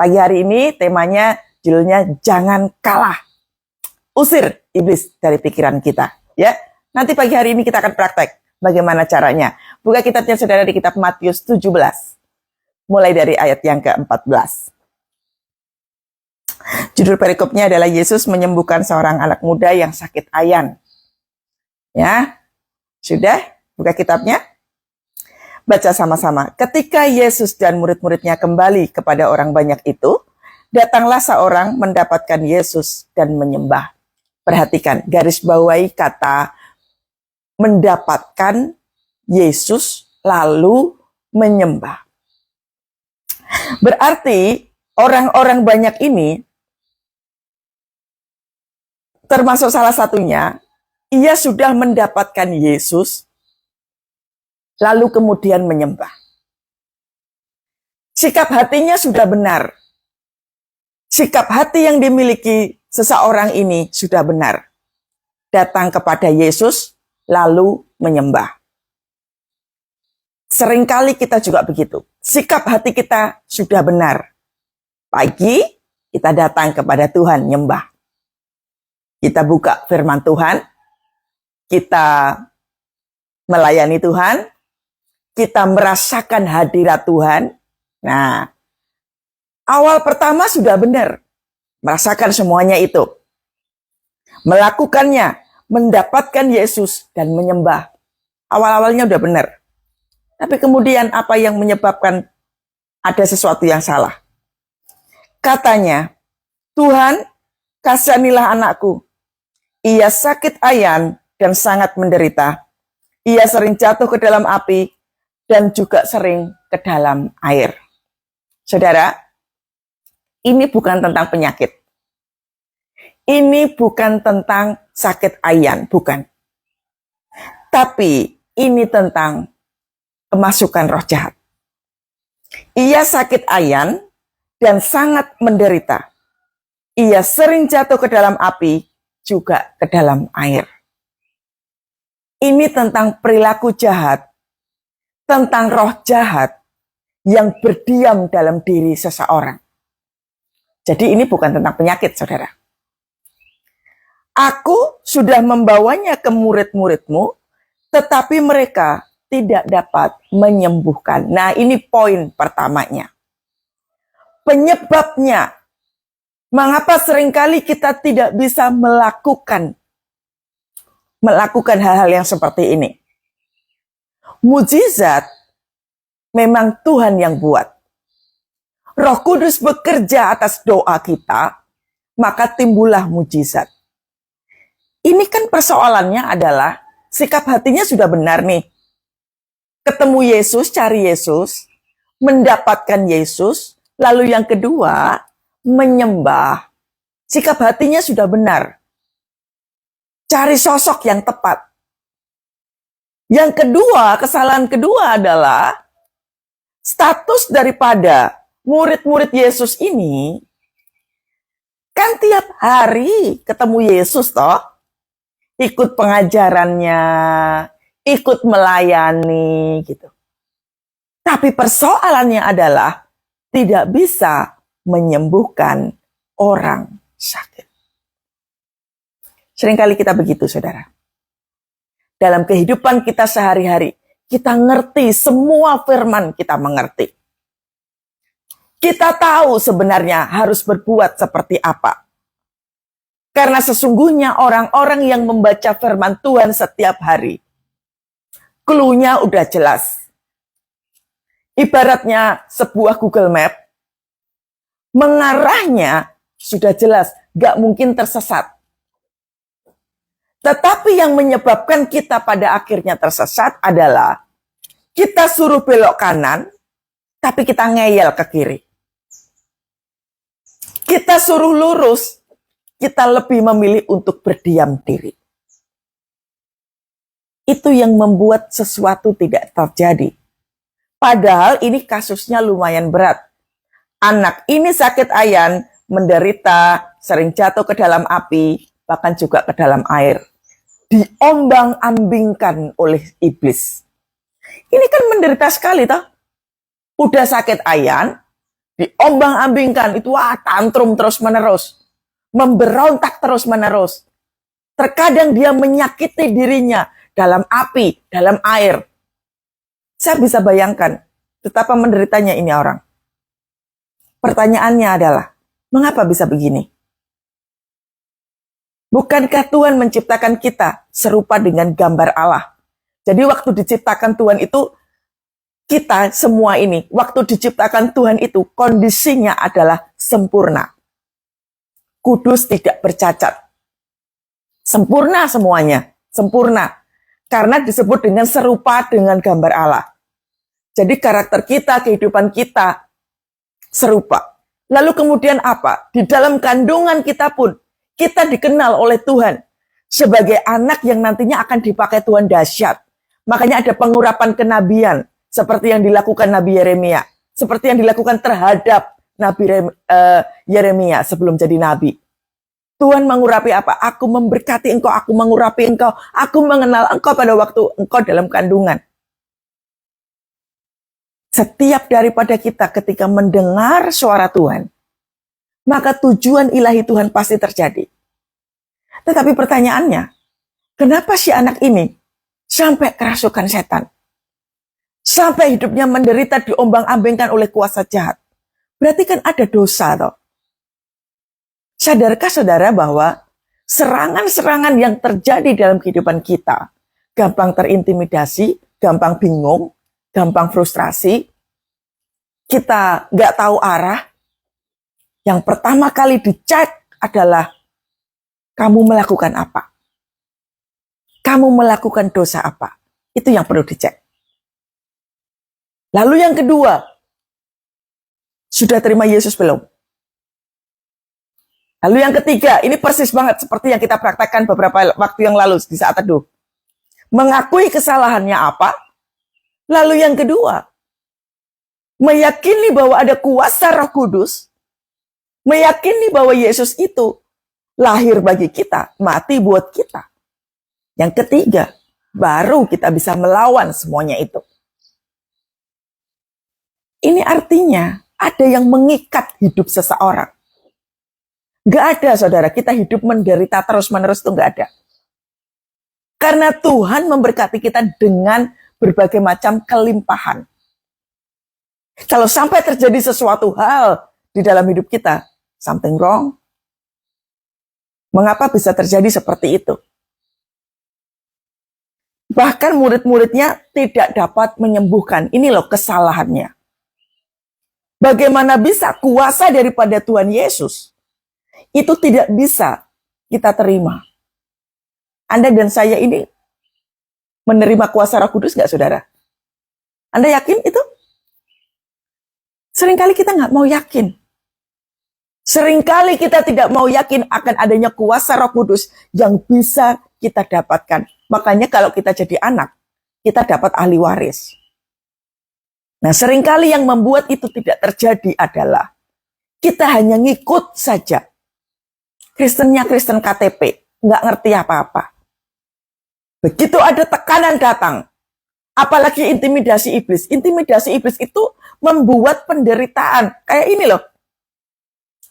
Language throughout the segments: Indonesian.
Pagi hari ini temanya, judulnya jangan kalah. Usir iblis dari pikiran kita. Ya, nanti pagi hari ini kita akan praktek bagaimana caranya. Buka kitabnya saudara di kitab Matius 17. Mulai dari ayat yang ke-14. Judul perikopnya adalah Yesus menyembuhkan seorang anak muda yang sakit ayan. Ya, sudah? Buka kitabnya. Baca sama-sama. Ketika Yesus dan murid-muridnya kembali kepada orang banyak itu, datanglah seorang mendapatkan Yesus dan menyembah. Perhatikan, garis bawahi kata mendapatkan Yesus lalu menyembah. Berarti orang-orang banyak ini, termasuk salah satunya, ia sudah mendapatkan Yesus, lalu kemudian menyembah. Sikap hatinya sudah benar. Sikap hati yang dimiliki seseorang ini sudah benar. Datang kepada Yesus, lalu menyembah. Seringkali kita juga begitu. Sikap hati kita sudah benar. Pagi, kita datang kepada Tuhan, nyembah. Kita buka firman Tuhan, kita melayani Tuhan, kita merasakan hadirat Tuhan. Nah, awal pertama sudah benar. Merasakan semuanya itu. Melakukannya, mendapatkan Yesus dan menyembah. Awal-awalnya udah benar. Tapi kemudian apa yang menyebabkan ada sesuatu yang salah? Katanya, Tuhan, kasihanilah anakku. Ia sakit ayan dan sangat menderita. Ia sering jatuh ke dalam api dan juga sering ke dalam air. Saudara, ini bukan tentang penyakit. Ini bukan tentang sakit ayan, bukan. Tapi ini tentang kemasukan roh jahat. Ia sakit ayan dan sangat menderita. Ia sering jatuh ke dalam api, juga ke dalam air. Ini tentang perilaku jahat, tentang roh jahat yang berdiam dalam diri seseorang. Jadi ini bukan tentang penyakit, saudara. Aku sudah membawanya ke murid-muridmu, tetapi mereka tidak dapat menyembuhkan. Nah, ini poin pertamanya. Penyebabnya, mengapa seringkali kita tidak bisa melakukan hal-hal yang seperti ini. Mujizat memang Tuhan yang buat. Roh Kudus bekerja atas doa kita, maka timbullah mujizat. Ini kan persoalannya adalah sikap hatinya sudah benar nih. Ketemu Yesus, cari Yesus, mendapatkan Yesus, lalu yang kedua, menyembah. Sikap hatinya sudah benar. Cari sosok yang tepat. Yang kedua, kesalahan kedua adalah status daripada murid-murid Yesus ini kan tiap hari ketemu Yesus toh. Ikut pengajarannya, ikut melayani gitu. Tapi persoalannya adalah tidak bisa menyembuhkan orang sakit. Seringkali kita begitu, saudara. Dalam kehidupan kita sehari-hari, kita ngerti semua firman, kita mengerti. Kita tahu sebenarnya harus berbuat seperti apa. Karena sesungguhnya orang-orang yang membaca firman Tuhan setiap hari, clue-nya udah jelas. Ibaratnya sebuah Google Map, mengarahnya sudah jelas, gak mungkin tersesat. Tetapi yang menyebabkan kita pada akhirnya tersesat adalah kita suruh belok kanan, tapi kita ngeyel ke kiri. Kita suruh lurus, kita lebih memilih untuk berdiam diri. Itu yang membuat sesuatu tidak terjadi. Padahal ini kasusnya lumayan berat. Anak ini sakit ayan, menderita, sering jatuh ke dalam api, bahkan juga ke dalam air. Diombang-ambingkan oleh iblis. Ini kan menderita sekali toh. Udah sakit ayan, diombang-ambingkan, itu tantrum terus-menerus, memberontak terus-menerus. Terkadang dia menyakiti dirinya dalam api, dalam air. Saya bisa bayangkan betapa menderitanya ini orang. Pertanyaannya adalah, mengapa bisa begini? Bukankah Tuhan menciptakan kita serupa dengan gambar Allah? Jadi waktu diciptakan Tuhan itu, kita semua ini, waktu diciptakan Tuhan itu, kondisinya adalah sempurna. Kudus, tidak bercacat. Sempurna semuanya, sempurna. Karena disebut dengan serupa dengan gambar Allah. Jadi karakter kita, kehidupan kita serupa. Lalu kemudian apa? Di dalam kandungan kita pun, kita dikenal oleh Tuhan sebagai anak yang nantinya akan dipakai Tuhan dahsyat. Makanya ada pengurapan kenabian, seperti yang dilakukan Nabi Yeremia. Seperti yang dilakukan terhadap Nabi Yeremia sebelum jadi Nabi. Tuhan mengurapi apa? Aku memberkati engkau, aku mengurapi engkau, aku mengenal engkau pada waktu engkau dalam kandungan. Setiap daripada kita ketika mendengar suara Tuhan, maka tujuan ilahi Tuhan pasti terjadi. Tetapi pertanyaannya, kenapa si anak ini sampai kerasukan setan? Sampai hidupnya menderita diombang-ambingkan oleh kuasa jahat. Berarti kan ada dosa toh. Sadarkah saudara bahwa serangan-serangan yang terjadi dalam kehidupan kita, gampang terintimidasi, gampang bingung, gampang frustrasi, kita nggak tahu arah, yang pertama kali dicek adalah kamu melakukan apa? Kamu melakukan dosa apa? Itu yang perlu dicek. Lalu yang kedua, sudah terima Yesus belum? Lalu yang ketiga, ini persis banget seperti yang kita praktekkan beberapa waktu yang lalu di saat teduh. Mengakui kesalahannya apa? Lalu yang kedua, meyakini bahwa ada kuasa Roh Kudus, meyakini bahwa Yesus itu lahir bagi kita, mati buat kita. Yang ketiga, baru kita bisa melawan semuanya itu. Ini artinya ada yang mengikat hidup seseorang. Gak ada saudara, kita hidup menderita terus-menerus itu gak ada. Karena Tuhan memberkati kita dengan berbagai macam kelimpahan. Kalau sampai terjadi sesuatu hal di dalam hidup kita, something wrong. Mengapa bisa terjadi seperti itu? Bahkan murid-muridnya tidak dapat menyembuhkan. Ini loh kesalahannya. Bagaimana bisa kuasa daripada Tuhan Yesus itu tidak bisa kita terima. Anda dan saya ini menerima kuasa Roh Kudus nggak, saudara? Anda yakin itu? Seringkali kita nggak mau yakin. Seringkali kita tidak mau yakin akan adanya kuasa Roh Kudus yang bisa kita dapatkan. Makanya kalau kita jadi anak, kita dapat ahli waris. Nah, seringkali yang membuat itu tidak terjadi adalah kita hanya ngikut saja. Kristennya Kristen KTP, nggak ngerti apa-apa. Begitu ada tekanan datang, apalagi intimidasi iblis. Intimidasi iblis itu membuat penderitaan. Kayak ini loh.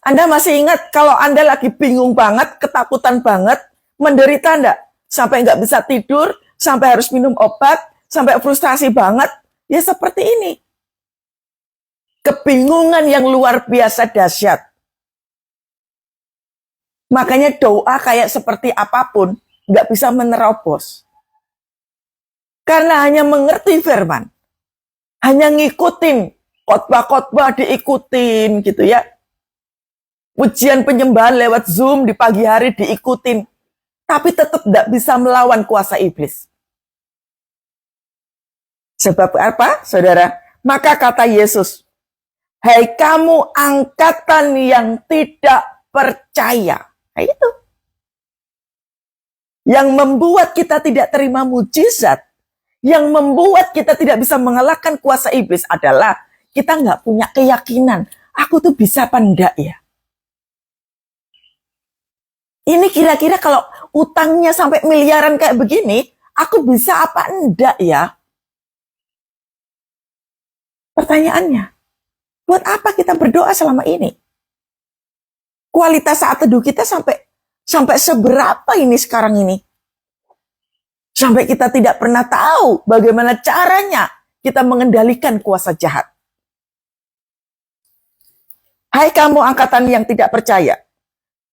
Anda masih ingat kalau Anda lagi bingung banget, ketakutan banget, menderita enggak? Sampai nggak bisa tidur, sampai harus minum obat, sampai frustasi banget. Ya seperti ini. Kebingungan yang luar biasa dahsyat. Makanya doa kayak seperti apapun nggak bisa menerobos. Karena hanya mengerti firman. Hanya ngikutin khotbah-khotbah diikutin gitu ya. Ujian penyembahan lewat Zoom di pagi hari diikutin. Tapi tetap nggak bisa melawan kuasa iblis. Sebab apa, saudara? Maka kata Yesus, "Hai kamu angkatan yang tidak percaya." Nah, itu. Yang membuat kita tidak terima mujizat, yang membuat kita tidak bisa mengalahkan kuasa iblis adalah kita nggak punya keyakinan. Aku tuh bisa apa enggak ya? Ini kira-kira kalau utangnya sampai miliaran kayak begini, aku bisa apa enggak ya? Pertanyaannya, Buat apa kita berdoa selama ini? Kualitas saat teduh kita sampai seberapa ini sekarang ini? Sampai kita tidak pernah tahu bagaimana caranya kita mengendalikan kuasa jahat. Hai kamu angkatan yang tidak percaya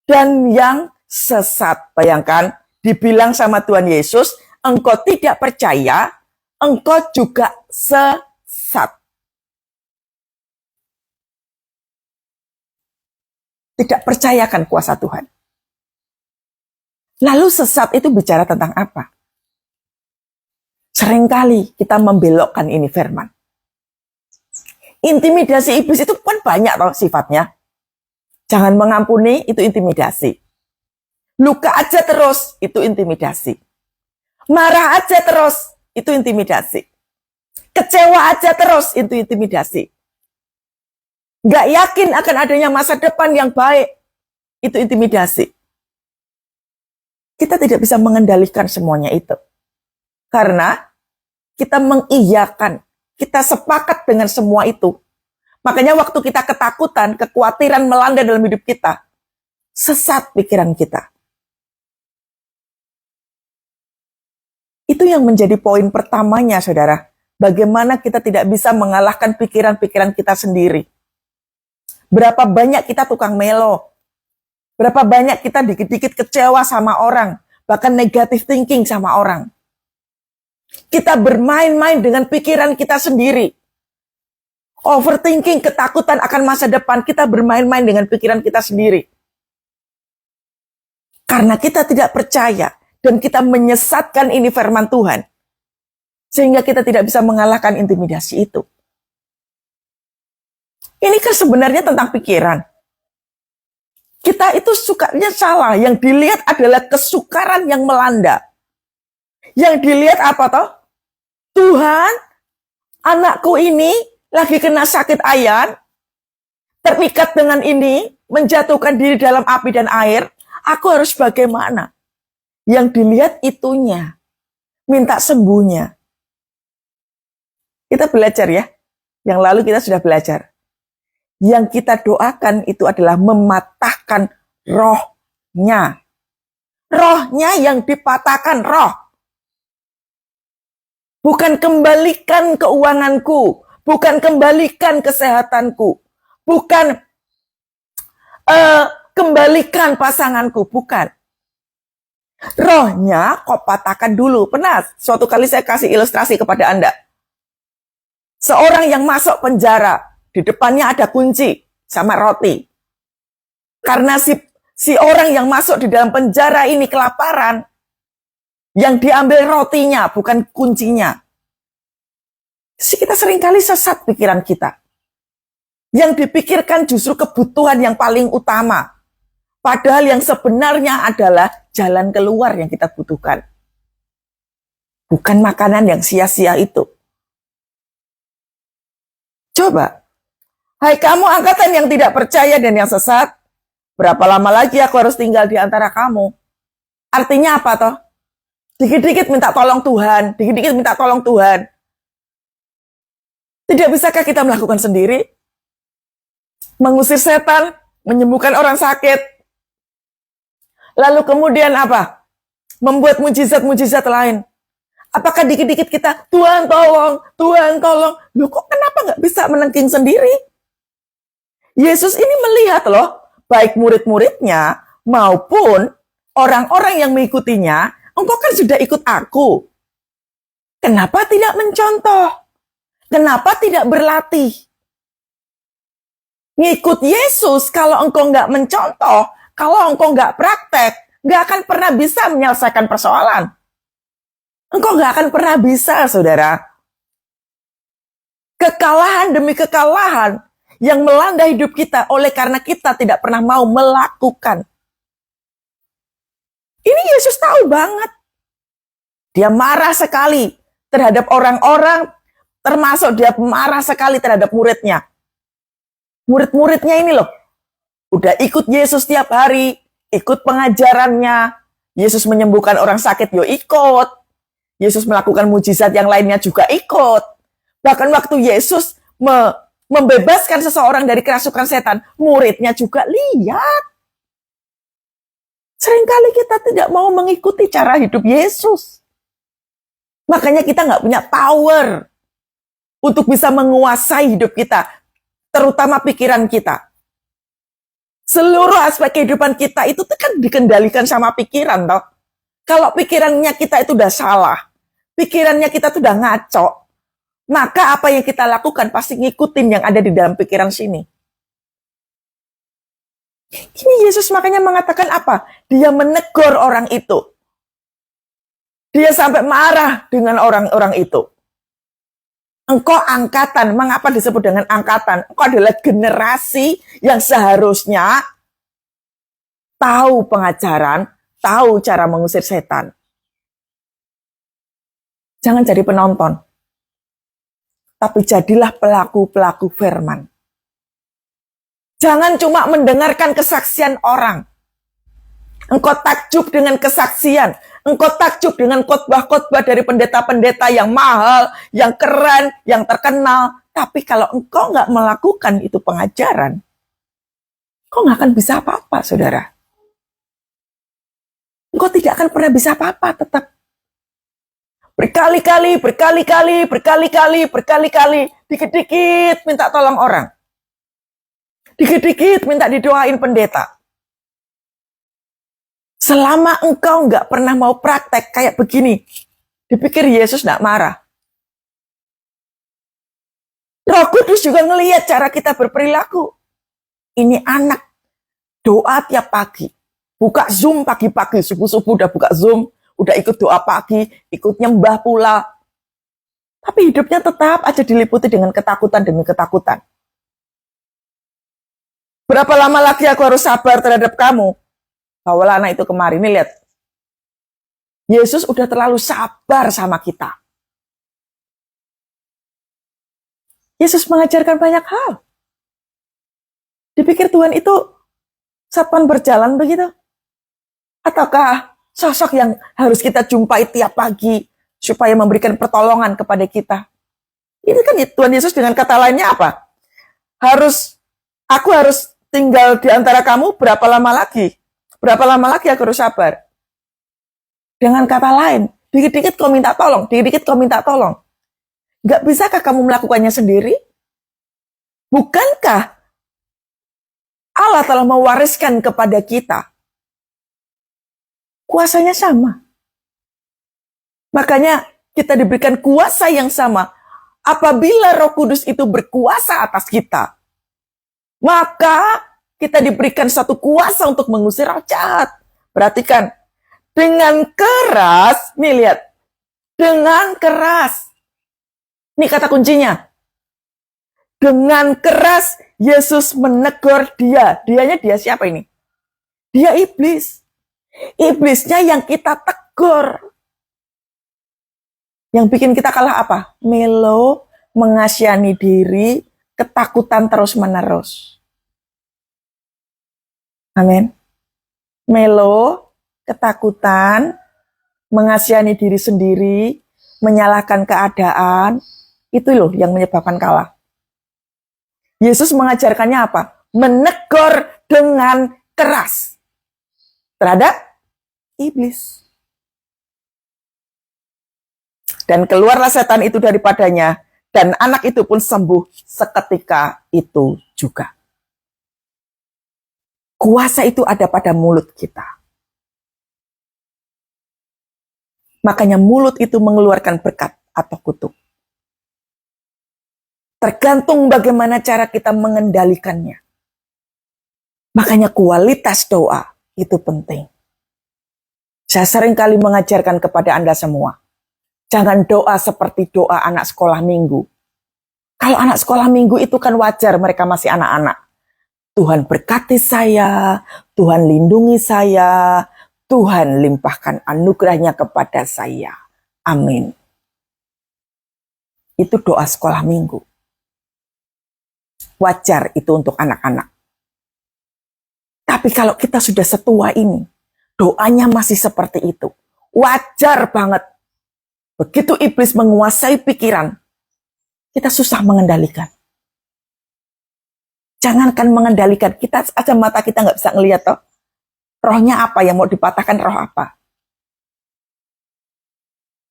dan yang sesat. Bayangkan, dibilang sama Tuhan Yesus, engkau tidak percaya, engkau juga sesat. Tidak percayakan kuasa Tuhan. Lalu sesat itu bicara tentang apa? Seringkali kita membelokkan ini firman. Intimidasi iblis itu kan banyak toh sifatnya. Jangan mengampuni, itu intimidasi. Luka aja terus, itu intimidasi. Marah aja terus, itu intimidasi. Kecewa aja terus, itu intimidasi. Gak yakin akan adanya masa depan yang baik, itu intimidasi. Kita tidak bisa mengendalikan semuanya itu. Karena kita mengiyakan, kita sepakat dengan semua itu. Makanya waktu kita ketakutan, kekhawatiran melanda dalam hidup kita, sesat pikiran kita. Itu yang menjadi poin pertamanya, saudara. Bagaimana kita tidak bisa mengalahkan pikiran-pikiran kita sendiri. Berapa banyak kita tukang melo. Berapa banyak kita dikit-dikit kecewa sama orang. Bahkan negative thinking sama orang. Kita bermain-main dengan pikiran kita sendiri. Overthinking, ketakutan akan masa depan. Kita bermain-main dengan pikiran kita sendiri. Karena kita tidak percaya. Dan kita menyesatkan ini firman Tuhan. Sehingga kita tidak bisa mengalahkan intimidasi itu. Ini kan sebenarnya tentang pikiran. Kita itu sukanya salah. Yang dilihat adalah kesukaran yang melanda. Yang dilihat apa toh? Tuhan, anakku ini lagi kena sakit ayan, terikat dengan ini, menjatuhkan diri dalam api dan air. Aku harus bagaimana? Yang dilihat itunya. Minta sembuhnya. Kita belajar ya. Yang lalu kita sudah belajar. Yang kita doakan itu adalah mematahkan rohnya. Rohnya yang dipatahkan, roh. Bukan kembalikan keuanganku. Bukan kembalikan kesehatanku. Bukan kembalikan pasanganku. Bukan. Rohnya kau patahkan dulu. Pernah suatu kali saya kasih ilustrasi kepada Anda. Seorang yang masuk penjara. Di depannya ada kunci sama roti. Karena si orang yang masuk di dalam penjara ini kelaparan, yang diambil rotinya, bukan kuncinya. Kita seringkali sesat pikiran kita. Yang dipikirkan justru kebutuhan yang paling utama. Padahal yang sebenarnya adalah jalan keluar yang kita butuhkan. Bukan makanan yang sia-sia itu. Coba. Hai kamu angkatan yang tidak percaya dan yang sesat, berapa lama lagi aku harus tinggal di antara kamu? Artinya apa toh? Dikit-dikit minta tolong Tuhan, dikit-dikit minta tolong Tuhan. Tidak bisakah kita melakukan sendiri? Mengusir setan, menyembuhkan orang sakit. Lalu kemudian apa? Membuat mujizat-mujizat lain. Apakah dikit-dikit kita, Tuhan tolong, Tuhan tolong. Loh kok kenapa nggak bisa menengking sendiri? Yesus ini melihat loh, baik murid-muridnya maupun orang-orang yang mengikutinya, engkau kan sudah ikut aku. Kenapa tidak mencontoh? Kenapa tidak berlatih? Ngikut Yesus kalau engkau nggak mencontoh, kalau engkau nggak praktek, nggak akan pernah bisa menyelesaikan persoalan. Engkau nggak akan pernah bisa, saudara. Kekalahan demi kekalahan yang melanda hidup kita oleh karena kita tidak pernah mau melakukan. Ini Yesus tahu banget. Dia marah sekali terhadap orang-orang, termasuk dia marah sekali terhadap muridnya. Murid-muridnya ini loh, udah ikut Yesus tiap hari, ikut pengajarannya. Yesus menyembuhkan orang sakit, yo ikut. Yesus melakukan mujizat yang lainnya juga ikut. Bahkan waktu Yesus membebaskan seseorang dari kerasukan setan, muridnya juga lihat. Seringkali kita tidak mau mengikuti cara hidup Yesus. Makanya kita nggak punya power untuk bisa menguasai hidup kita, terutama pikiran kita. Seluruh aspek kehidupan kita itu kan dikendalikan sama pikiran, toh. Kalau pikirannya kita itu udah salah, pikirannya kita tuh udah ngaco, maka apa yang kita lakukan pasti ngikutin yang ada di dalam pikiran sini. Ini Yesus makanya mengatakan apa? Dia menegur orang itu. Dia sampai marah dengan orang-orang itu. Engkau angkatan, mengapa disebut dengan angkatan? Engkau adalah generasi yang seharusnya tahu pengajaran, tahu cara mengusir setan. Jangan jadi penonton, tapi jadilah pelaku-pelaku firman. Jangan cuma mendengarkan kesaksian orang. Engkau takjub dengan kesaksian. Engkau takjub dengan khotbah-khotbah dari pendeta-pendeta yang mahal, yang keren, yang terkenal. Tapi kalau engkau nggak melakukan itu pengajaran, engkau nggak akan bisa apa-apa, saudara. Engkau tidak akan pernah bisa apa-apa, tetap. Berkali-kali, dikit-dikit minta tolong orang. Dikit-dikit minta didoain pendeta. Selama engkau nggak pernah mau praktek kayak begini, dipikir Yesus nggak marah. Roh Kudus juga ngelihat cara kita berperilaku. Ini anak doa tiap pagi. Buka Zoom pagi-pagi, subuh-subuh udah buka Zoom, udah ikut doa pagi, ikut nyembah pula. Tapi hidupnya tetap aja diliputi dengan ketakutan demi ketakutan. Berapa lama lagi aku harus sabar terhadap kamu? Bawalah anak itu kemari. Nih lihat. Yesus udah terlalu sabar sama kita. Yesus mengajarkan banyak hal. Dipikir Tuhan itu satpam berjalan begitu? Ataukah sosok yang harus kita jumpai tiap pagi supaya memberikan pertolongan kepada kita? Ini kan Tuhan Yesus dengan kata lainnya apa? Aku harus tinggal di antara kamu berapa lama lagi? Berapa lama lagi aku harus sabar? Dengan kata lain, dikit-dikit kau minta tolong, dikit-dikit kau minta tolong. Gak bisakah kamu melakukannya sendiri? Bukankah Allah telah mewariskan kepada kita kuasanya sama? Makanya kita diberikan kuasa yang sama. Apabila Roh Kudus itu berkuasa atas kita, maka kita diberikan satu kuasa untuk mengusir roh jahat. Perhatikan, dengan keras, nih lihat, dengan keras. Ini kata kuncinya. Dengan keras Yesus menegur dia. Dianya dia siapa ini? Dia iblis. Iblisnya yang kita tegur. Yang bikin kita kalah apa? Melo, mengasihani diri, ketakutan terus-menerus. Amin. Melo, ketakutan, mengasihani diri sendiri, menyalahkan keadaan, itu loh yang menyebabkan kalah. Yesus mengajarkannya apa? Menegur dengan keras terhadap iblis. Dan keluarlah setan itu daripadanya, dan anak itu pun sembuh seketika itu juga. Kuasa itu ada pada mulut kita. Makanya mulut itu mengeluarkan berkat atau kutuk. Tergantung bagaimana cara kita mengendalikannya. Makanya kualitas doa itu penting. Saya sering kali mengajarkan kepada Anda semua. Jangan doa seperti doa anak sekolah minggu. Kalau anak sekolah minggu itu kan wajar, mereka masih anak-anak. Tuhan berkati saya, Tuhan lindungi saya, Tuhan limpahkan anugerahnya kepada saya. Amin. Itu doa sekolah minggu. Wajar itu untuk anak-anak. Tapi kalau kita sudah setua ini, doanya masih seperti itu. Wajar banget. Begitu iblis menguasai pikiran, kita susah mengendalikan. Jangankan mengendalikan, kita aja mata kita nggak bisa ngelihat toh. Rohnya apa yang mau dipatahkan, roh apa.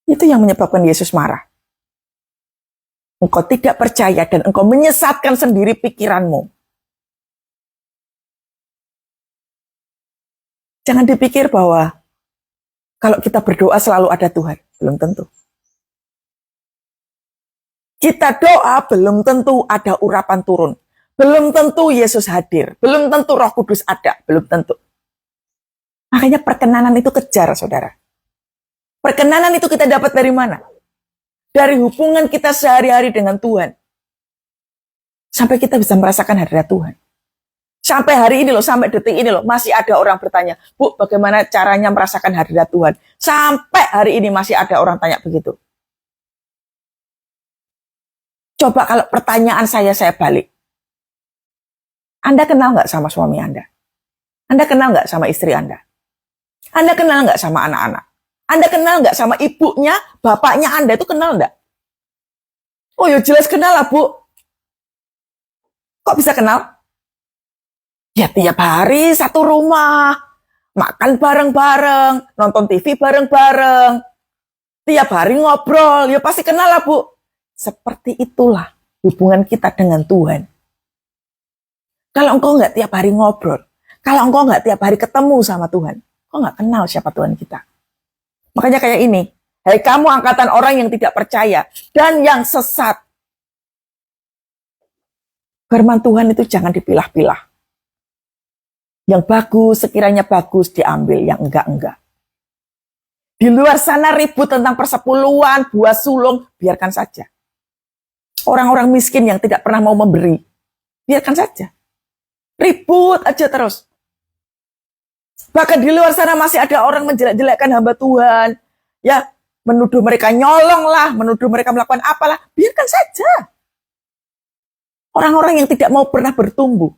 Itu yang menyebabkan Yesus marah. Engkau tidak percaya dan engkau menyesatkan sendiri pikiranmu. Jangan dipikir bahwa kalau kita berdoa selalu ada Tuhan. Belum tentu. Kita doa belum tentu ada urapan turun. Belum tentu Yesus hadir. Belum tentu Roh Kudus ada. Belum tentu. Makanya perkenanan itu kejar, saudara. Perkenanan itu kita dapat dari mana? Dari hubungan kita sehari-hari dengan Tuhan. Sampai kita bisa merasakan hadirat Tuhan. Sampai hari ini loh, sampai detik ini loh, masih ada orang bertanya, Bu, bagaimana caranya merasakan hadirat Tuhan? Sampai hari ini masih ada orang tanya begitu. Coba kalau pertanyaan saya balik. Anda kenal nggak sama suami Anda? Anda kenal nggak sama istri Anda? Anda kenal nggak sama anak-anak? Anda kenal nggak sama ibunya, bapaknya Anda itu kenal nggak? Oh ya jelas kenal lah, Bu. Kok bisa kenal? Ya tiap hari satu rumah, makan bareng-bareng, nonton TV bareng-bareng, tiap hari ngobrol, ya pasti kenal lah, Bu. Seperti itulah hubungan kita dengan Tuhan. Kalau engkau nggak tiap hari ngobrol, kalau engkau nggak tiap hari ketemu sama Tuhan, engkau nggak kenal siapa Tuhan kita. Makanya kayak ini, hai kamu angkatan orang yang tidak percaya dan yang sesat. Firman Tuhan itu jangan dipilah-pilah. Yang bagus, sekiranya bagus diambil, yang enggak. Di luar sana ribut tentang persepuluhan, buah sulung, biarkan saja. Orang-orang miskin yang tidak pernah mau memberi, biarkan saja. Ribut aja terus. Bahkan di luar sana masih ada orang menjelek-jelekkan hamba Tuhan. Ya, menuduh mereka nyolong lah, menuduh mereka melakukan apalah, biarkan saja. Orang-orang yang tidak mau pernah bertumbuh.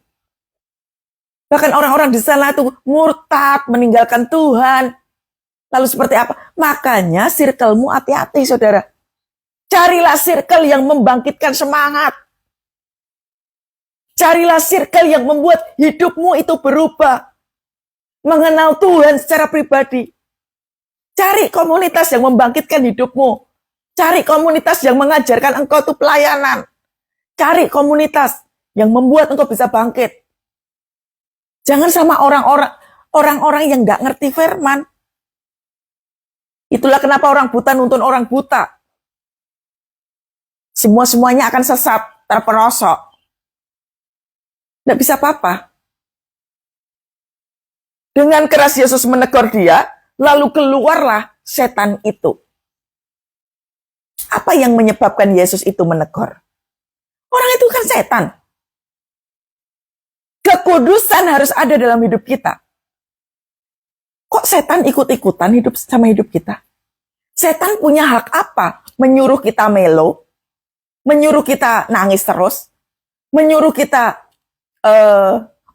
Bahkan orang-orang di sana itu murtad, meninggalkan Tuhan. Lalu seperti apa? Makanya circle-mu hati-hati, saudara. Carilah circle yang membangkitkan semangat. Carilah circle yang membuat hidupmu itu berubah. Mengenal Tuhan secara pribadi. Cari komunitas yang membangkitkan hidupmu. Cari komunitas yang mengajarkan engkau itu pelayanan. Cari komunitas yang membuat engkau bisa bangkit. Jangan sama orang-orang yang nggak ngerti firman. Itulah kenapa orang buta nuntun orang buta. Semuanya akan sesat, terperosok. Nggak bisa apa-apa. Dengan keras Yesus menegur dia, lalu keluarlah setan itu. Apa yang menyebabkan Yesus itu menegur? Orang itu kan setan. Kekudusan harus ada dalam hidup kita. Kok setan ikut-ikutan hidup sama hidup kita? Setan punya hak apa? Menyuruh kita melo, menyuruh kita nangis terus, menyuruh kita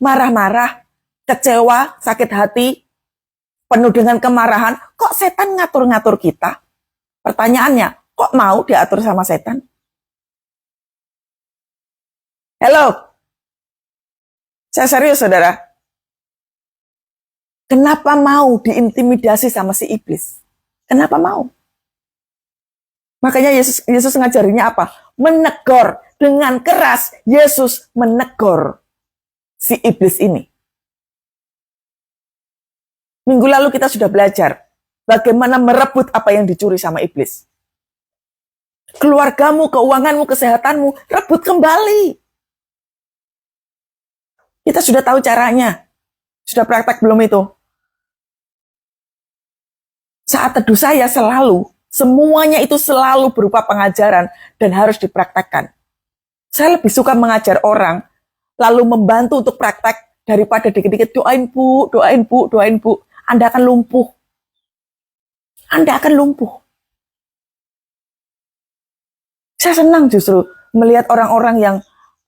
marah-marah, kecewa, sakit hati, penuh dengan kemarahan. Kok setan ngatur-ngatur kita? Pertanyaannya, kok mau diatur sama setan? Halo? Saya serius, saudara. Kenapa mau diintimidasi sama si iblis? Kenapa mau? Makanya Yesus ngajarinya apa? Menegur. Dengan keras, Yesus menegur si iblis ini. Minggu lalu kita sudah belajar bagaimana merebut apa yang dicuri sama iblis. Keluargamu, keuanganmu, kesehatanmu, rebut kembali. Kita sudah tahu caranya. Sudah praktek belum itu? Saat teduh saya selalu, semuanya itu selalu berupa pengajaran dan harus dipraktekkan. Saya lebih suka mengajar orang, lalu membantu untuk praktek daripada dikit-dikit doain bu, doain bu, doain bu. Anda akan lumpuh. Anda akan lumpuh. Saya senang justru melihat orang-orang yang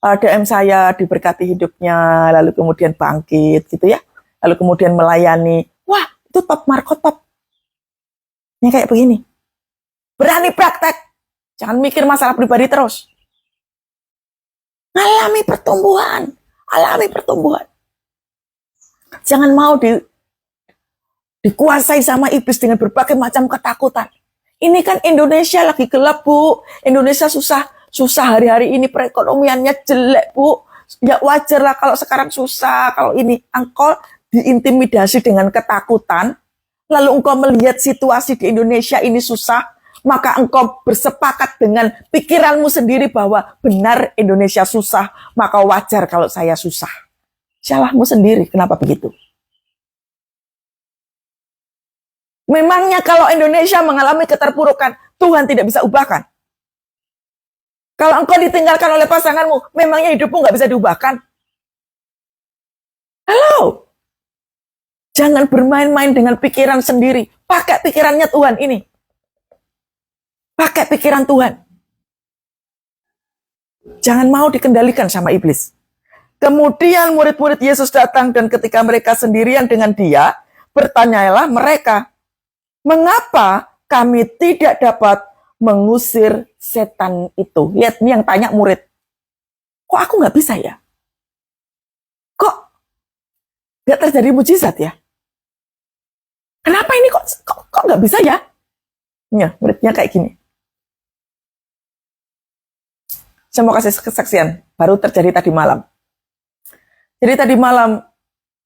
DM saya diberkati hidupnya, lalu kemudian bangkit gitu ya. Lalu kemudian melayani. Wah, itu top, Marco top. Yang kayak begini. Berani praktek. Jangan mikir masalah pribadi terus. Ngalami pertumbuhan. Alami pertumbuhan. Jangan mau dikuasai sama iblis dengan berbagai macam ketakutan. Ini kan Indonesia lagi gelap, Bu. Indonesia susah hari-hari ini, perekonomiannya jelek, Bu. Ya wajar lah kalau sekarang susah. Kalau ini engkau diintimidasi dengan ketakutan, lalu engkau melihat situasi di Indonesia ini susah, maka engkau bersepakat dengan pikiranmu sendiri bahwa benar Indonesia susah, maka wajar kalau saya susah. Salahmu sendiri, kenapa begitu? Memangnya kalau Indonesia mengalami keterpurukan, Tuhan tidak bisa ubahkan? Kalau engkau ditinggalkan oleh pasanganmu, memangnya hidupmu nggak bisa diubahkan? Halo? Jangan bermain-main dengan pikiran sendiri. Pakai pikirannya Tuhan ini. Pakai pikiran Tuhan. Jangan mau dikendalikan sama iblis. Kemudian murid-murid Yesus datang dan ketika mereka sendirian dengan dia, bertanyalah mereka, mengapa kami tidak dapat mengusir setan itu? Lihat, ini yang tanya murid. Kok aku nggak bisa ya? Kok nggak terjadi mujizat ya? Kenapa ini kok nggak bisa ya? Ya, muridnya kayak gini. Saya mau kasih kesaksian, baru terjadi tadi malam. Jadi tadi malam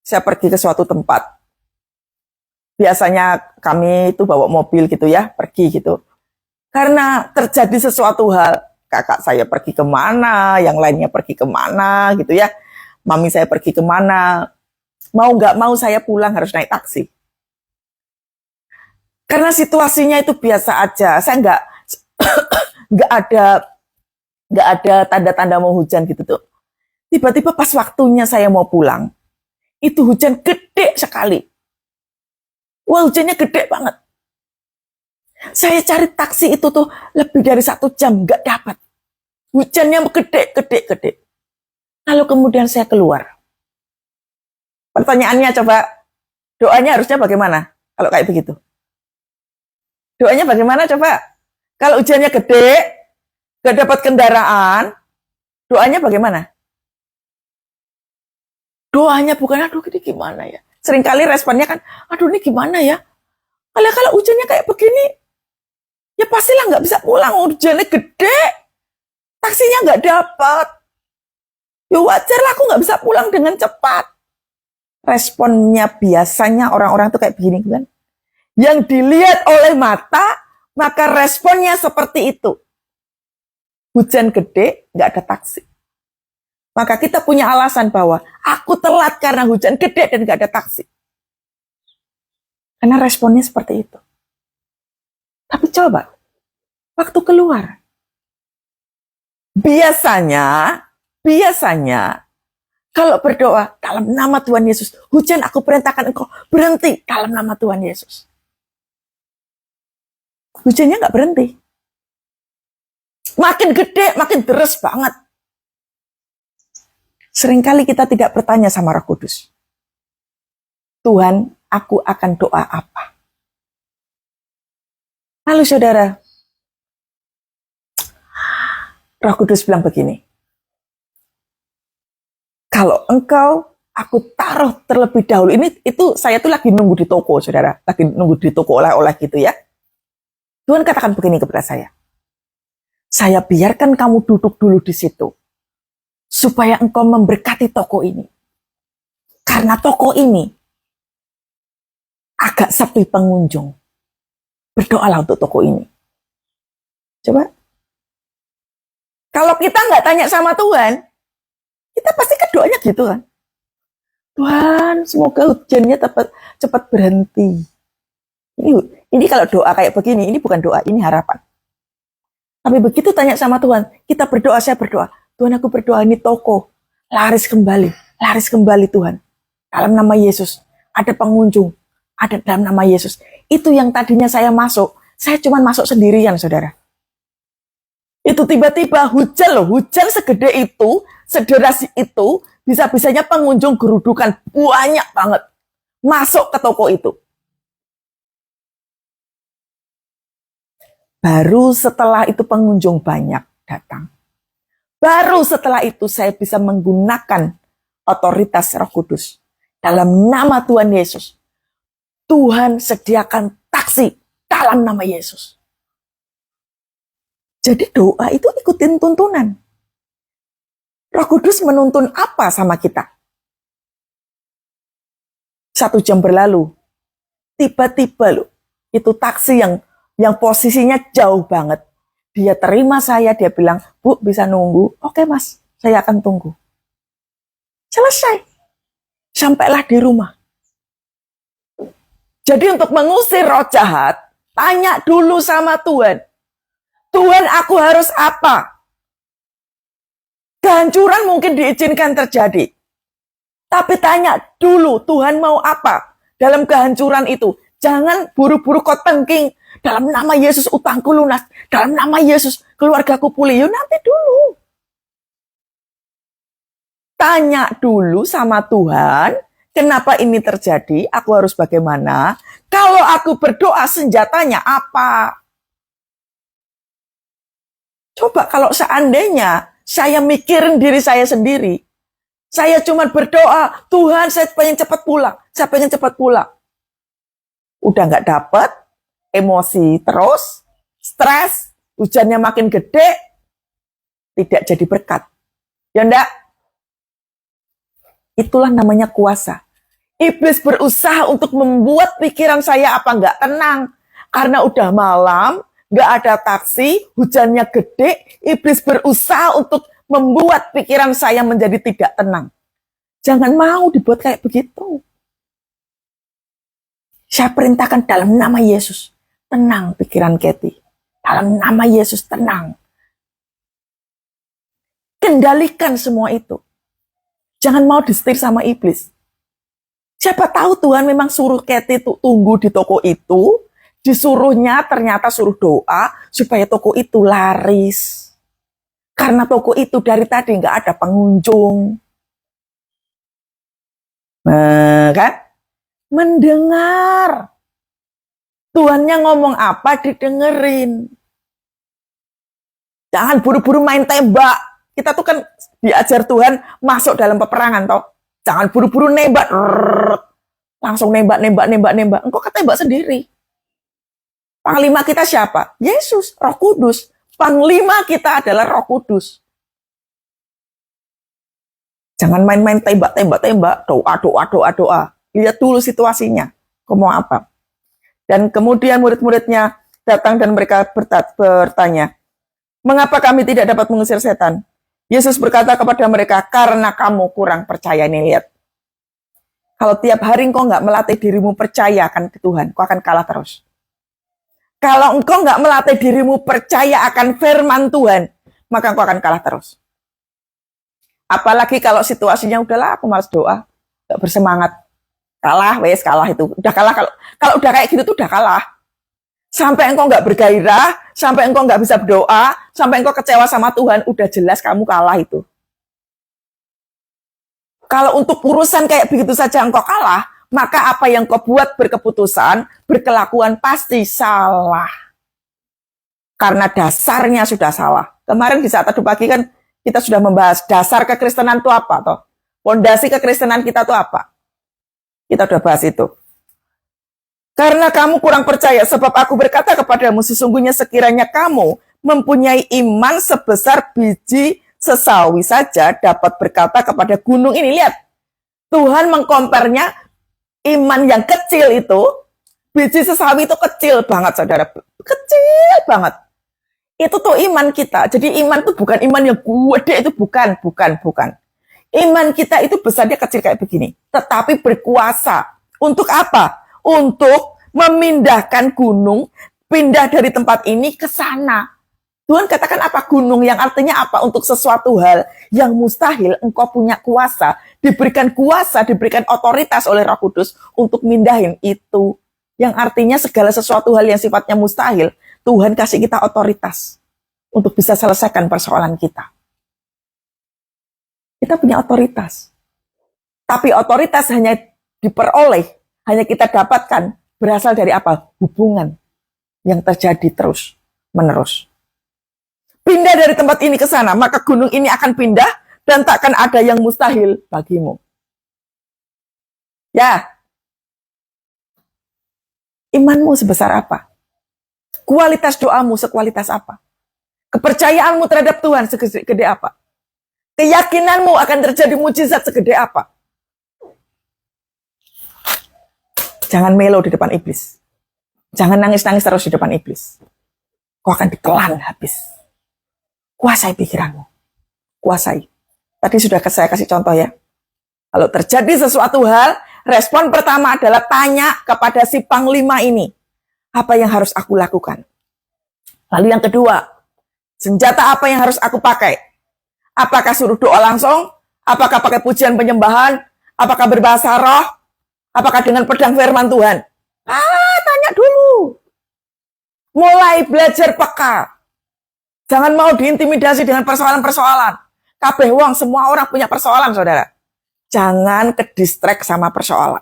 saya pergi ke suatu tempat. Biasanya kami itu bawa mobil gitu ya, pergi gitu. Karena terjadi sesuatu hal, kakak saya pergi kemana, yang lainnya pergi kemana gitu ya. Mami saya pergi kemana, mau nggak mau saya pulang harus naik taksi. Karena situasinya itu biasa aja, saya nggak ada tanda-tanda mau hujan gitu tuh. Tiba-tiba pas waktunya saya mau pulang, itu hujan gede sekali. Wah, hujannya gede banget. Saya cari taksi itu tuh lebih dari 1 jam, nggak dapat. Hujannya gede. Lalu kemudian saya keluar. Pertanyaannya coba, doanya harusnya bagaimana kalau kayak begitu? Doanya bagaimana coba? Kalau hujannya gede, nggak dapat kendaraan, doanya bagaimana? Doanya bukan, aduh ini gimana ya? Seringkali responnya kan, aduh ini gimana ya? Kalau hujannya kayak begini, ya pastilah nggak bisa pulang, hujannya gede, taksinya nggak dapat. Ya wajar lah aku nggak bisa pulang dengan cepat. Responnya biasanya orang-orang tuh kayak begini kan. Yang dilihat oleh mata, maka responnya seperti itu. Hujan gede, nggak ada taksi. Maka kita punya alasan bahwa aku telat karena hujan gede dan nggak ada taksi. Karena responnya seperti itu. Tapi coba, waktu keluar. Biasanya, kalau berdoa dalam nama Tuhan Yesus, hujan aku perintahkan engkau berhenti dalam nama Tuhan Yesus. Hujannya nggak berhenti. Makin gede, makin deres banget. Seringkali kita tidak bertanya sama Roh Kudus. Tuhan, aku akan doa apa? Lalu saudara, Roh Kudus bilang begini. Kalau engkau, aku taruh terlebih dahulu. Itu saya tuh lagi nunggu di toko, saudara. Lagi nunggu di toko oleh-oleh gitu ya. Tuhan katakan begini kepada saya. Saya biarkan kamu duduk dulu di situ. Supaya engkau memberkati toko ini. Karena toko ini agak sepi pengunjung. Berdoalah untuk toko ini. Coba. Kalau kita nggak tanya sama Tuhan, kita pasti kan doanya gitu kan. Tuhan, semoga hujannya cepat berhenti. Ini kalau doa kayak begini, ini bukan doa, ini harapan. Tapi begitu tanya sama Tuhan, kita berdoa, saya berdoa. Tuhan, aku berdoa ini toko, laris kembali Tuhan. Dalam nama Yesus, ada pengunjung, ada dalam nama Yesus. Itu yang tadinya saya masuk, saya cuma masuk sendirian, saudara. Itu tiba-tiba hujan loh, hujan segede itu, sederas itu, bisa-bisanya pengunjung gerudukan banyak banget masuk ke toko itu. Baru setelah itu pengunjung banyak datang. Baru setelah itu saya bisa menggunakan otoritas Roh Kudus. Dalam nama Tuhan Yesus, Tuhan sediakan taksi dalam nama Yesus. Jadi doa itu ikutin tuntunan. Roh Kudus menuntun apa sama kita? 1 jam berlalu, tiba-tiba loh, itu taksi yang posisinya jauh banget. Dia terima saya, dia bilang, Bu bisa nunggu? Oke mas, saya akan tunggu. Selesai. Sampailah di rumah. Jadi untuk mengusir roh jahat, tanya dulu sama Tuhan. Tuhan, aku harus apa? Kehancuran mungkin diizinkan terjadi. Tapi tanya dulu, Tuhan mau apa dalam kehancuran itu? Jangan buru-buru kau tengking. Dalam nama Yesus utangku lunas. Dalam nama Yesus keluargaku pulih. Yuk nanti dulu. Tanya dulu sama Tuhan, kenapa ini terjadi? Aku harus bagaimana? Kalau aku berdoa, senjatanya apa? Coba kalau seandainya saya mikirin diri saya sendiri, saya cuma berdoa, Tuhan saya pengen cepat pulang, saya pengen cepat pulang. Udah nggak dapet, emosi terus, stres, hujannya makin gede, tidak jadi berkat. Ya enggak? Itulah namanya kuasa. Iblis berusaha untuk membuat pikiran saya apa nggak tenang. Karena udah malam, nggak ada taksi, hujannya gede, iblis berusaha untuk membuat pikiran saya menjadi tidak tenang. Jangan mau dibuat kayak begitu. Saya perintahkan dalam nama Yesus, tenang pikiran Kathy. Dalam nama Yesus, tenang. Kendalikan semua itu. Jangan mau disetir sama iblis. Siapa tahu Tuhan memang suruh Kathy tunggu di toko itu, disuruhnya ternyata suruh doa supaya toko itu laris. Karena toko itu dari tadi nggak ada pengunjung. Nah, kan? Mendengar. Tuhannya ngomong apa didengerin. Jangan buru-buru main tembak. Kita tuh kan diajar Tuhan masuk dalam peperangan toh. Jangan buru-buru nembak. Langsung nembak. Engkau ketembak sendiri. Panglima kita siapa? Yesus, Roh Kudus. Panglima kita adalah Roh Kudus. Jangan main-main tembak. Doa. Lihat dulu situasinya. Kau mau apa? Dan kemudian murid-muridnya datang dan mereka bertanya, mengapa kami tidak dapat mengusir setan? Yesus berkata kepada mereka, karena kamu kurang percaya. Nih lihat. Kalau tiap hari engkau nggak melatih dirimu percaya akan Tuhan, kau akan kalah terus. Kalau engkau nggak melatih dirimu percaya akan firman Tuhan, maka engkau akan kalah terus. Apalagi kalau situasinya udahlah aku malas doa, nggak bersemangat. Kalah itu. Udah kalah, kalau udah kayak gitu tuh udah kalah. Sampai engkau nggak bergairah, sampai engkau nggak bisa berdoa, sampai engkau kecewa sama Tuhan, udah jelas kamu kalah itu. Kalau untuk urusan kayak begitu saja engkau kalah, maka apa yang kau buat berkeputusan, berkelakuan pasti salah. Karena dasarnya sudah salah. Kemarin di saat tadi pagi kan kita sudah membahas dasar kekristenan itu apa toh? Fondasi kekristenan kita itu apa? Kita sudah bahas itu. Karena kamu kurang percaya, sebab aku berkata kepadamu, sesungguhnya sekiranya kamu mempunyai iman sebesar biji sesawi saja, dapat berkata kepada gunung ini, lihat, Tuhan mengkomparnya iman yang kecil itu, biji sesawi itu kecil banget, saudara. Kecil banget. Itu tuh iman kita. Jadi iman itu bukan iman yang gede, itu bukan. Iman kita itu besarnya kecil kayak begini. Tetapi berkuasa. Untuk apa? Untuk memindahkan gunung, pindah dari tempat ini ke sana. Tuhan katakan apa? Gunung, yang artinya apa? Untuk sesuatu hal yang mustahil, engkau punya kuasa, diberikan otoritas oleh Roh Kudus untuk mindahin itu. Yang artinya segala sesuatu hal yang sifatnya mustahil, Tuhan kasih kita otoritas untuk bisa selesaikan persoalan kita. Kita punya otoritas. Tapi otoritas hanya diperoleh, hanya kita dapatkan berasal dari apa? Hubungan yang terjadi terus menerus. Pindah dari tempat ini ke sana, maka gunung ini akan pindah dan takkan ada yang mustahil bagimu. Ya, imanmu sebesar apa? Kualitas doamu sekualitas apa? Kepercayaanmu terhadap Tuhan segede apa? Keyakinanmu akan terjadi mujizat segede apa? Jangan melo di depan iblis. Jangan nangis-nangis terus di depan iblis. Kau akan ditelan habis. Kuasai pikiranmu. Kuasai. Tadi sudah saya kasih contoh ya. Kalau terjadi sesuatu hal, respon pertama adalah tanya kepada si panglima ini. Apa yang harus aku lakukan? Lalu yang kedua, senjata apa yang harus aku pakai? Apakah suruh doa langsung? Apakah pakai pujian penyembahan? Apakah berbahasa roh? Apakah dengan pedang firman Tuhan? Tanya dulu. Mulai belajar peka. Jangan mau diintimidasi dengan persoalan-persoalan. Kabeh wong, semua orang punya persoalan, saudara. Jangan kedistrek sama persoalan.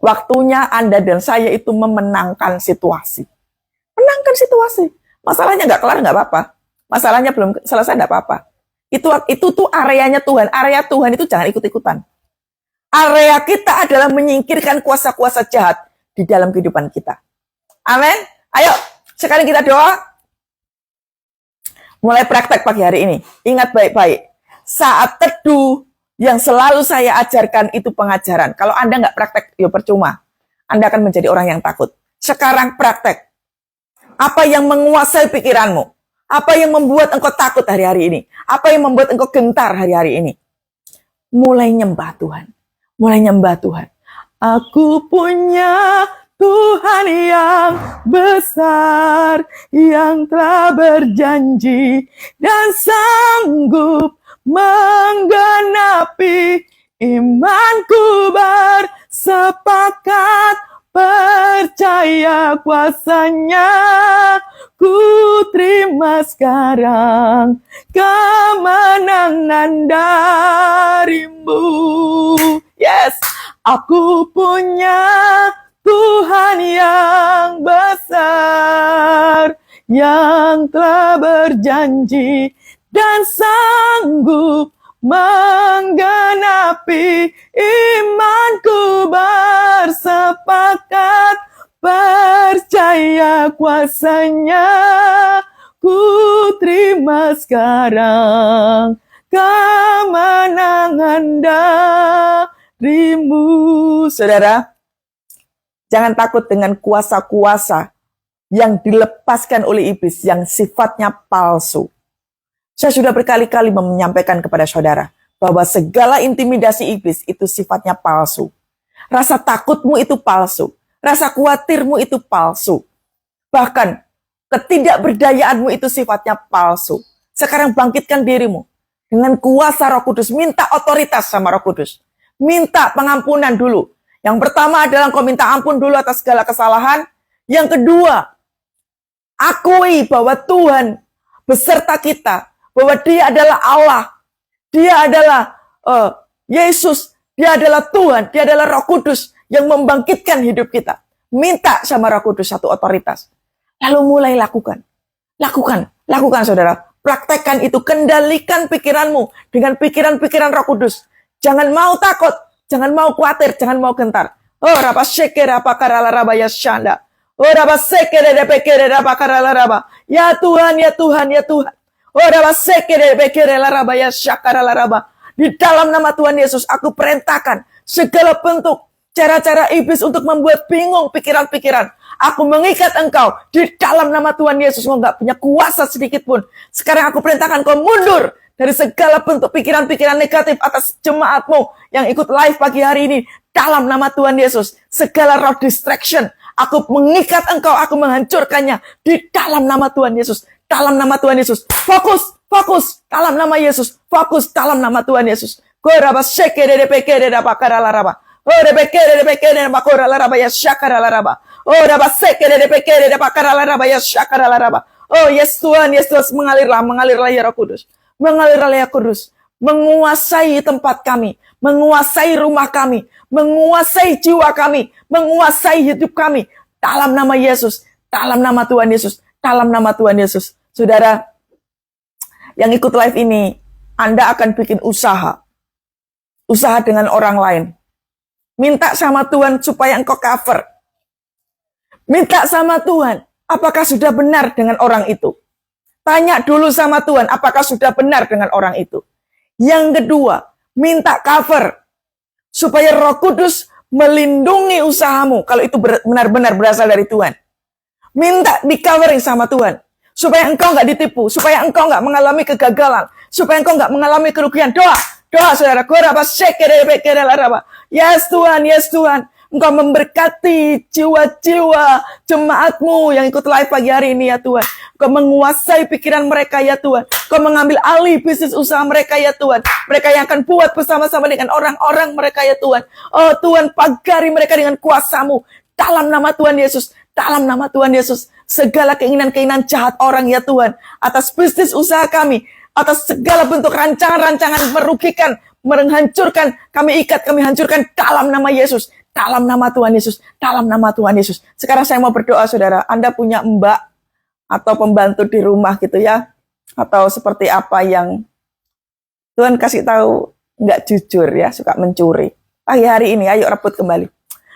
Waktunya Anda dan saya itu memenangkan situasi. Menangkan situasi. Masalahnya nggak kelar nggak apa-apa. Masalahnya belum selesai nggak apa-apa. Itu tuh areanya Tuhan. Area Tuhan itu jangan ikut-ikutan. Area kita adalah menyingkirkan kuasa-kuasa jahat di dalam kehidupan kita. Amin. Ayo, sekarang kita doa. Mulai praktek pagi hari ini. Ingat baik-baik. Saat teduh yang selalu saya ajarkan itu pengajaran. Kalau Anda nggak praktek, ya percuma. Anda akan menjadi orang yang takut. Sekarang praktek. Apa yang menguasai pikiranmu? Apa yang membuat engkau takut hari-hari ini? Apa yang membuat engkau gentar hari-hari ini? Mulai nyembah Tuhan. Mulai nyembah Tuhan. Aku punya Tuhan yang besar, yang telah berjanji dan sanggup menggenapi imanku bersepakat percaya kuasanya. Ku terima sekarang kemenangan darimu. Yes, aku punya Tuhan yang besar, yang telah berjanji dan sanggup menggenapi imanku bersepakat percaya kuasanya. Ku terima sekarang kemenangan darimu. Saudara, jangan takut dengan kuasa-kuasa yang dilepaskan oleh iblis yang sifatnya palsu. Saya sudah berkali-kali menyampaikan kepada saudara bahwa segala intimidasi iblis itu sifatnya palsu. Rasa takutmu itu palsu. Rasa khawatirmu itu palsu. Bahkan ketidakberdayaanmu itu sifatnya palsu. Sekarang bangkitkan dirimu. Dengan kuasa Roh Kudus. Minta otoritas sama Roh Kudus. Minta pengampunan dulu. Yang pertama adalah kau minta ampun dulu atas segala kesalahan. Yang kedua, akui bahwa Tuhan beserta kita. Bahwa dia adalah Allah. Dia adalah Yesus. Dia adalah Tuhan. Dia adalah Roh Kudus yang membangkitkan hidup kita. Minta sama Roh Kudus satu otoritas. Lalu mulai lakukan. Lakukan saudara. Praktekkan itu. Kendalikan pikiranmu dengan pikiran-pikiran Roh Kudus. Jangan mau takut. Jangan mau khawatir. Jangan mau gentar. Oh, rapa syekere apa karala raba ya syanda. Oh, rapa sekere de pekere rapa karala raba. Ya Tuhan, ya Tuhan, ya Tuhan. Oh, rapa sekere de pekere la raba ya syakarala raba. Di dalam nama Tuhan Yesus, aku perintahkan segala bentuk cara-cara iblis untuk membuat bingung pikiran-pikiran. Aku mengikat engkau di dalam nama Tuhan Yesus. Kau gak punya kuasa sedikit pun. Sekarang aku perintahkan kau mundur dari segala bentuk pikiran-pikiran negatif atas jemaatmu yang ikut live pagi hari ini. Dalam nama Tuhan Yesus. Segala roh distraction. Aku mengikat engkau, aku menghancurkannya di dalam nama Tuhan Yesus. Dalam nama Tuhan Yesus. Fokus dalam nama Yesus. Fokus dalam nama Tuhan Yesus. Koraba shekere de pekere de bakara laraba. Oh, de bekere de bakora laraba ya shakara laraba. Oh, raba sekere de bekere de bakara laraba ya shakara laraba. Oh, yes Tuhan, mengalirlah ya Roh Kudus. Mengalirlah ya Kudus. Menguasai tempat kami, menguasai rumah kami, menguasai jiwa kami, menguasai hidup kami. Dalam nama Yesus, dalam nama Tuhan Yesus, dalam nama Tuhan Yesus. Saudara, yang ikut live ini, Anda akan bikin usaha dengan orang lain. Minta sama Tuhan supaya engkau cover. Minta sama Tuhan, apakah sudah benar dengan orang itu? Tanya dulu sama Tuhan, apakah sudah benar dengan orang itu? Yang kedua, minta cover. Supaya Roh Kudus melindungi usahamu. Kalau itu benar-benar berasal dari Tuhan. Minta di-covering sama Tuhan. Supaya engkau nggak ditipu. Supaya engkau nggak mengalami kegagalan. Supaya engkau nggak mengalami kerugian. Doa, saudara. Yes Tuhan, yes Tuhan. Engkau memberkati jiwa-jiwa jemaatmu yang ikut live pagi hari ini ya Tuhan. Engkau menguasai pikiran mereka ya Tuhan. Engkau mengambil alih bisnis usaha mereka ya Tuhan. Mereka yang akan buat bersama-sama dengan orang-orang mereka ya Tuhan. Oh Tuhan, pagari mereka dengan kuasa-Mu. Dalam nama Tuhan Yesus. Dalam nama Tuhan Yesus. Segala keinginan-keinginan jahat orang ya Tuhan. Atas bisnis usaha kami. Atas segala bentuk rancangan-rancangan merugikan, menghancurkan. Kami ikat, kami hancurkan dalam nama Yesus. Dalam nama Tuhan Yesus, dalam nama Tuhan Yesus. Sekarang saya mau berdoa saudara, Anda punya mbak atau pembantu di rumah gitu ya, atau seperti apa yang Tuhan kasih tahu nggak jujur ya, suka mencuri. Pagi hari ini, ayo rebut kembali.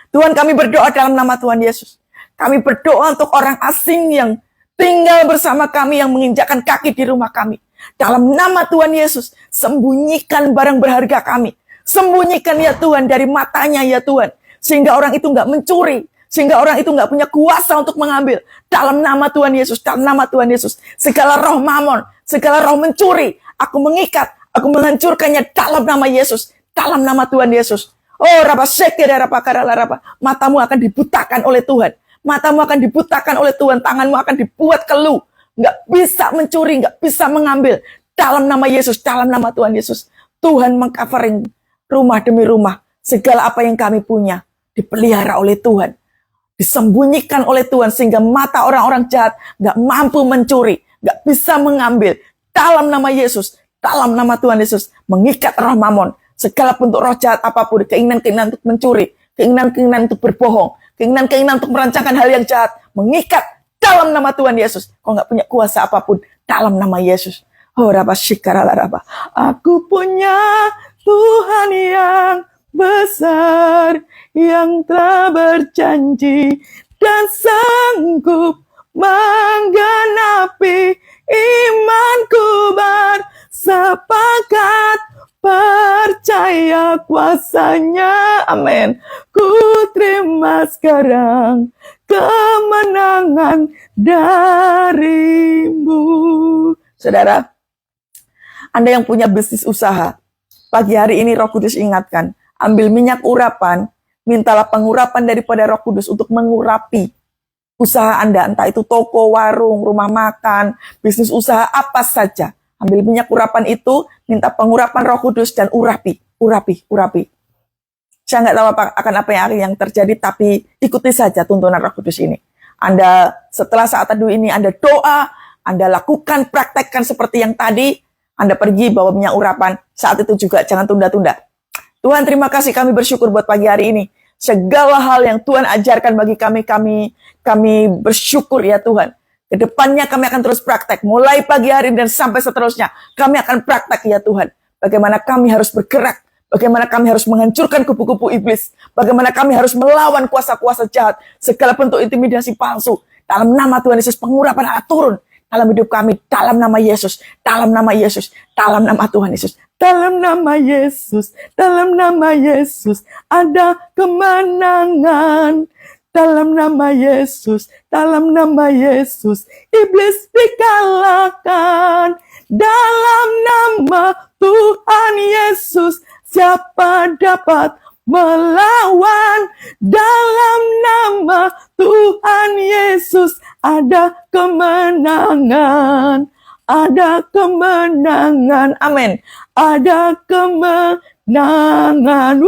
Tuhan, kami berdoa dalam nama Tuhan Yesus. Kami berdoa untuk orang asing yang tinggal bersama kami, yang menginjakkan kaki di rumah kami. Dalam nama Tuhan Yesus, sembunyikan barang berharga kami. Sembunyikan ya Tuhan dari matanya ya Tuhan. Sehingga orang itu nggak mencuri. Sehingga orang itu nggak punya kuasa untuk mengambil. Dalam nama Tuhan Yesus. Dalam nama Tuhan Yesus. Segala roh mamon. Segala roh mencuri. Aku mengikat. Aku menghancurkannya dalam nama Yesus. Dalam nama Tuhan Yesus. Oh, rapa sekira rapa karala rapa. Matamu akan dibutakan oleh Tuhan. Matamu akan dibutakan oleh Tuhan. Tanganmu akan dibuat keluh. Nggak bisa mencuri. Nggak bisa mengambil. Dalam nama Yesus. Dalam nama Tuhan Yesus. Tuhan meng-covering rumah demi rumah. Segala apa yang kami punya dipelihara oleh Tuhan, disembunyikan oleh Tuhan sehingga mata orang-orang jahat gak mampu mencuri, gak bisa mengambil. Dalam nama Yesus, dalam nama Tuhan Yesus, mengikat roh mamon, segala bentuk roh jahat apapun, keinginan-keinginan untuk mencuri, keinginan-keinginan untuk berbohong, keinginan-keinginan untuk merancangkan hal yang jahat, mengikat dalam nama Tuhan Yesus. Kau gak punya kuasa apapun, dalam nama Yesus. Oh, raba shikarala raba. Aku punya Tuhan yang besar, yang telah berjanji dan sanggup menggenapi imanku bersepakat percaya kuasanya. Amin. Ku terima sekarang kemenangan darimu. Saudara, Anda yang punya bisnis usaha, pagi hari ini Roh Kudus ingatkan, ambil minyak urapan, mintalah pengurapan daripada Roh Kudus untuk mengurapi usaha Anda, entah itu toko, warung, rumah makan, bisnis usaha, apa saja. Ambil minyak urapan itu, minta pengurapan Roh Kudus dan urapi. Saya nggak tahu akan apa yang terjadi, tapi ikuti saja tuntunan Roh Kudus ini. Anda setelah saat teduh ini, Anda doa, Anda lakukan, praktekkan seperti yang tadi, Anda pergi bawa minyak urapan, saat itu juga jangan tunda-tunda. Tuhan, terima kasih, kami bersyukur buat pagi hari ini. Segala hal yang Tuhan ajarkan bagi kami bersyukur ya Tuhan. Kedepannya kami akan terus praktek, mulai pagi hari dan sampai seterusnya. Kami akan praktek ya Tuhan. Bagaimana kami harus bergerak, bagaimana kami harus menghancurkan kupu-kupu iblis, bagaimana kami harus melawan kuasa-kuasa jahat, segala bentuk intimidasi palsu. Dalam nama Tuhan Yesus, pengurapan Allah turun dalam hidup kami, dalam nama Yesus, dalam nama Yesus, dalam nama Tuhan Yesus, dalam nama Yesus, dalam nama Yesus, ada kemenangan. Dalam nama Yesus, dalam nama Yesus, iblis dikalahkan. Dalam nama Tuhan Yesus, siapa dapat melawan? Dalam nama Tuhan Yesus, ada kemenangan. Ada kemenangan. Amin. Ada kemenangan.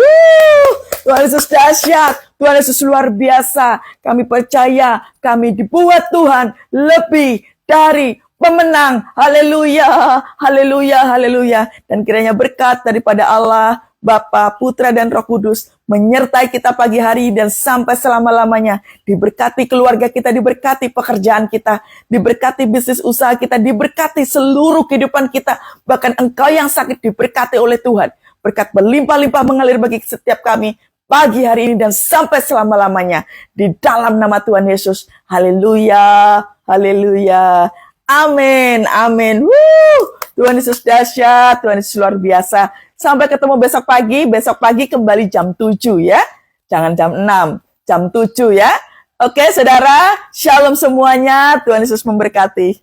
Tuhan Yesus dahsyat. Tuhan Yesus luar biasa. Kami percaya kami dibuat Tuhan lebih dari pemenang. Haleluya. Haleluya. Haleluya. Dan kiranya berkat daripada Allah, Bapa, Putra, dan Roh Kudus menyertai kita pagi hari dan sampai selama-lamanya. Diberkati keluarga kita, diberkati pekerjaan kita, diberkati bisnis usaha kita, diberkati seluruh kehidupan kita. Bahkan engkau yang sakit diberkati oleh Tuhan. Berkat berlimpah-limpah mengalir bagi setiap kami pagi hari ini dan sampai selama-lamanya. Di dalam nama Tuhan Yesus. Haleluya, haleluya. Amin, amin. Tuhan Yesus dahsyat, Tuhan Yesus luar biasa. Sampai ketemu besok pagi kembali jam 7 ya. Jangan jam 6, jam 7 ya. Oke saudara, shalom semuanya, Tuhan Yesus memberkati.